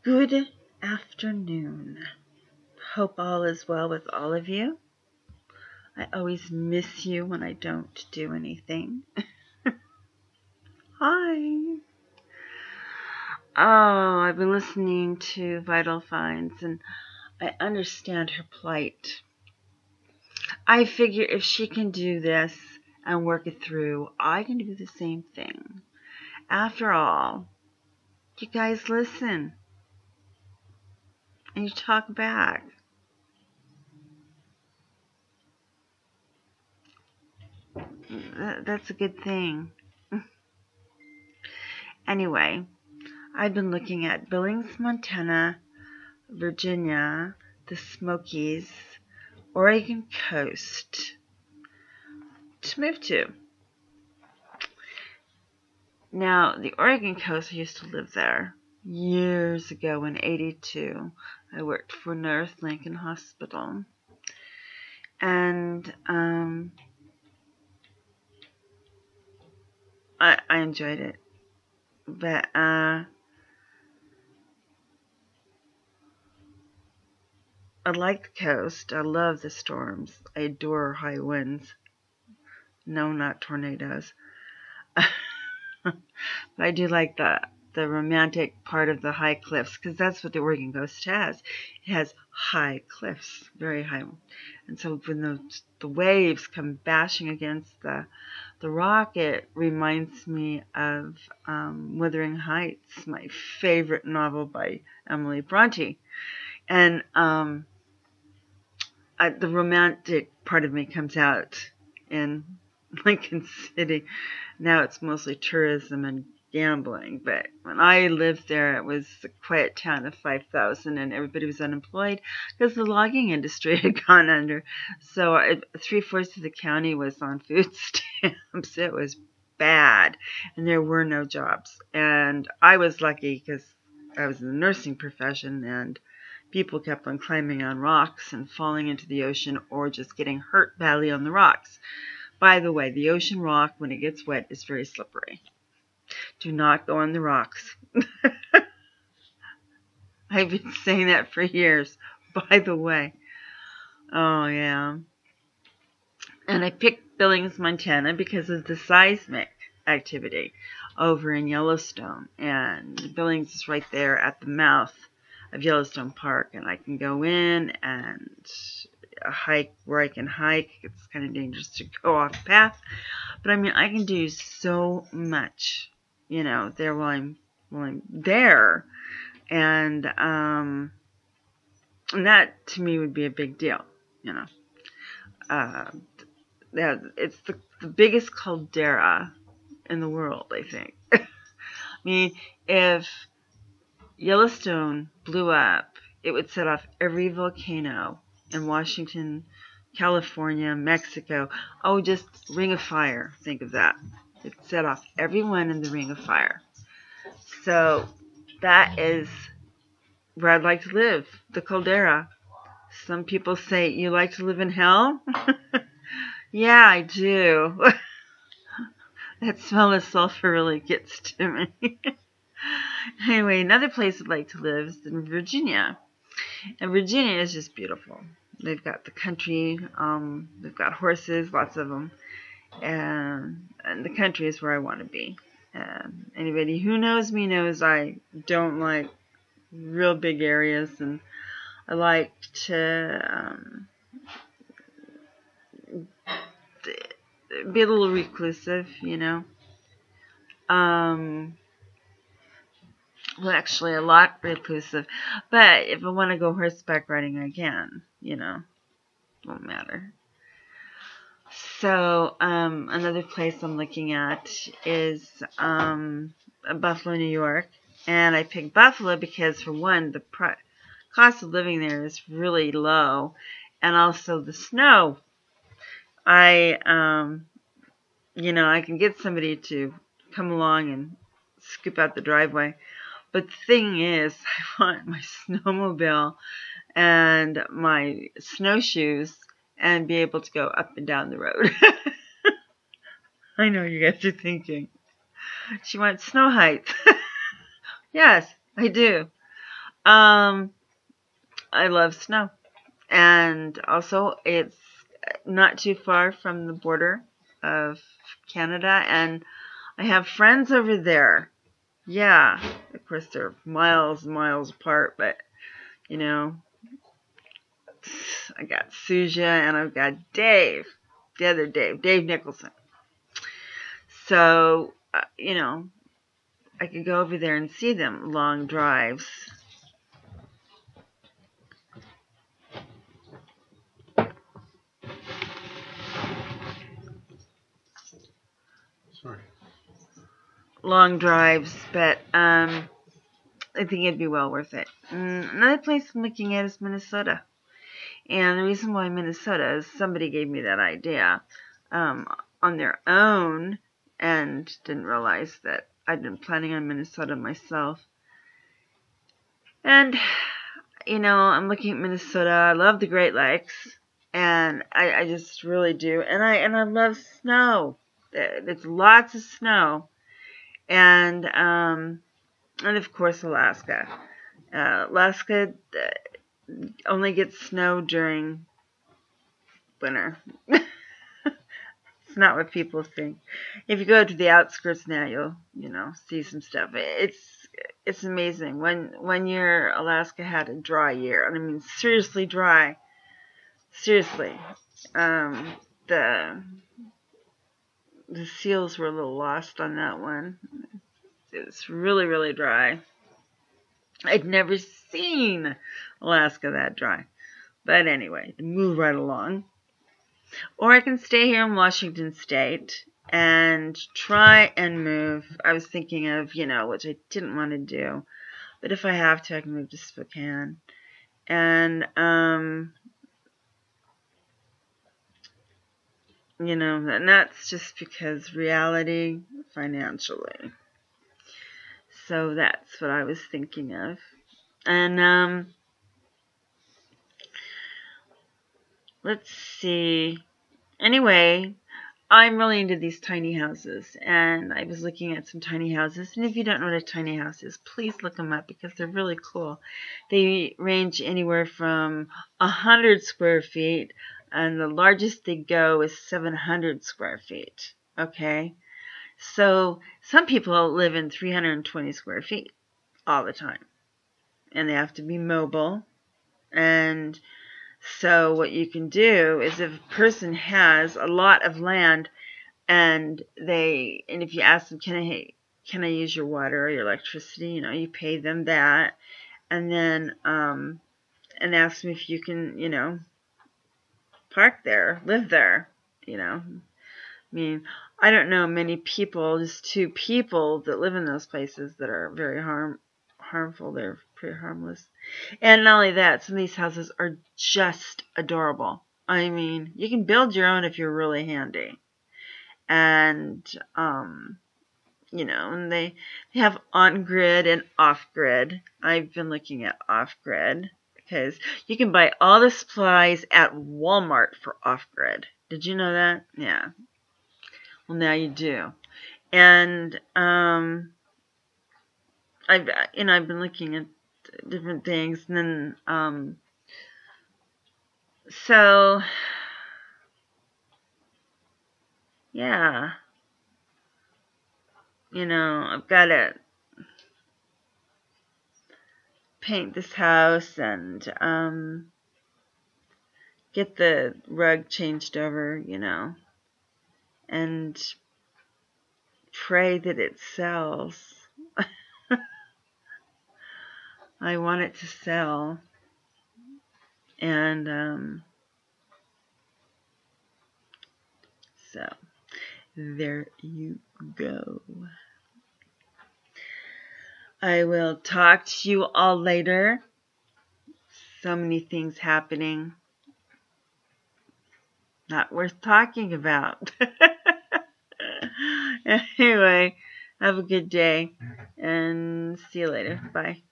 Good afternoon. Hope all is well with all of you. I always miss you when I don't do anything. Hi. Oh, I've been listening to Vital Finds and I understand her plight. I figure if she can do this and work it through, I can do the same thing. After all, you guys listen and you talk back. That's a good thing. Anyway, I've been looking at Billings, Montana, Virginia, the Smokies, Oregon coast to move to. Now, the Oregon coast, I used to live there years ago in '82. I worked for North Lincoln Hospital. And I enjoyed it. But I like the coast. I love the storms. I adore high winds. No, not tornadoes. But I do like the romantic part of the high cliffs, because that's what the Oregon coast has. It has high cliffs, very high. And so when the waves come bashing against the rock, it reminds me of Wuthering Heights, my favorite novel by Emily Bronte. And the romantic part of me comes out in Lincoln City. Now it's mostly tourism and gambling, but when I lived there, it was a quiet town of 5,000 and everybody was unemployed because the logging industry had gone under. So 3/4 of the county was on food stamps. It was bad and there were no jobs. And I was lucky because I was in the nursing profession and people kept on climbing on rocks and falling into the ocean or just getting hurt badly on the rocks. By the way, the ocean rock, when it gets wet, is very slippery. Do not go on the rocks. I've been saying that for years, by the way. Oh, yeah. And I picked Billings, Montana because of the seismic activity over in Yellowstone. And Billings is right there at the mouth of Yellowstone Park. And I can go in and hike where I can hike. It's kind of dangerous to go off path. But I mean, I can do so much, there while I'm there. And that to me would be a big deal, it's the biggest caldera in the world, I think. I mean, if Yellowstone blew up, it would set off every volcano in Washington, California, Mexico. Oh, just Ring of Fire. Think of that. It set off everyone in the Ring of Fire. So that is where I'd like to live, the caldera. Some people say, you like to live in hell? Yeah, I do. That smell of sulfur really gets to me. Anyway, another place I'd like to live is in Virginia. And Virginia is just beautiful. They've got the country, they've got horses, lots of them. And the country is where I want to be. Anybody who knows me knows I don't like real big areas, and I like to be a little reclusive, Well, actually, a lot reclusive. But if I want to go horseback riding, I can, won't matter. So, another place I'm looking at is Buffalo, New York. And I picked Buffalo because, for one, the cost of living there is really low. And also the snow. I can get somebody to come along and scoop out the driveway. But the thing is, I want my snowmobile and my snowshoes and be able to go up and down the road. I know you guys are thinking, she wants snow heights. Yes, I do. I love snow. And also, it's not too far from the border of Canada, and I have friends over there. Yeah, of course they're miles and miles apart, but you know, I got Suja and I've got Dave, the other Dave Nicholson. So, you know, I could go over there and see them, long drives. Sorry. Long drives, but I think it'd be well worth it. Another place I'm looking at is Minnesota. And the reason why Minnesota is somebody gave me that idea on their own and didn't realize that I'd been planning on Minnesota myself. And, you know, I'm looking at Minnesota. I love the Great Lakes. And I just really do. And I love snow. There's lots of snow. And of course, Alaska. Alaska only gets snow during winter. It's not what people think. If you go to the outskirts now, you'll see some stuff. It's amazing. One year Alaska had a dry year, and I mean seriously dry. Seriously, the seals were a little lost on that one. It was really, really dry. I'd never seen Alaska that dry. But anyway, to move right along. Or I can stay here in Washington State and try and move. I was thinking of, which I didn't want to do. But if I have to, I can move to Spokane. And, and that's just because reality financially. So that's what I was thinking of. And, let's see. Anyway, I'm really into these tiny houses, and I was looking at some tiny houses. And if you don't know what a tiny house is, please look them up because they're really cool. They range anywhere from 100 square feet, and the largest they go is 700 square feet. Okay? So some people live in 320 square feet all the time, and they have to be mobile. And so what you can do is if a person has a lot of land and if you ask them, can I use your water or your electricity, you pay them that, and then and ask them if you can, park there, live there, I mean, I don't know many people, just 2 people that live in those places that are very harmful. They're pretty harmless. And not only that, some of these houses are just adorable. I mean, you can build your own if you're really handy. And, and they have on-grid and off-grid. I've been looking at off-grid because you can buy all the supplies at Walmart for off-grid. Did you know that? Yeah. Well, now you do. And, I've been looking at different things, and then, so, yeah, I've got to paint this house and, get the rug changed over, and pray that it sells. I want it to sell. And, so, there you go. I will talk to you all later. So many things happening. Not worth talking about. Anyway, have a good day. And see you later. Bye.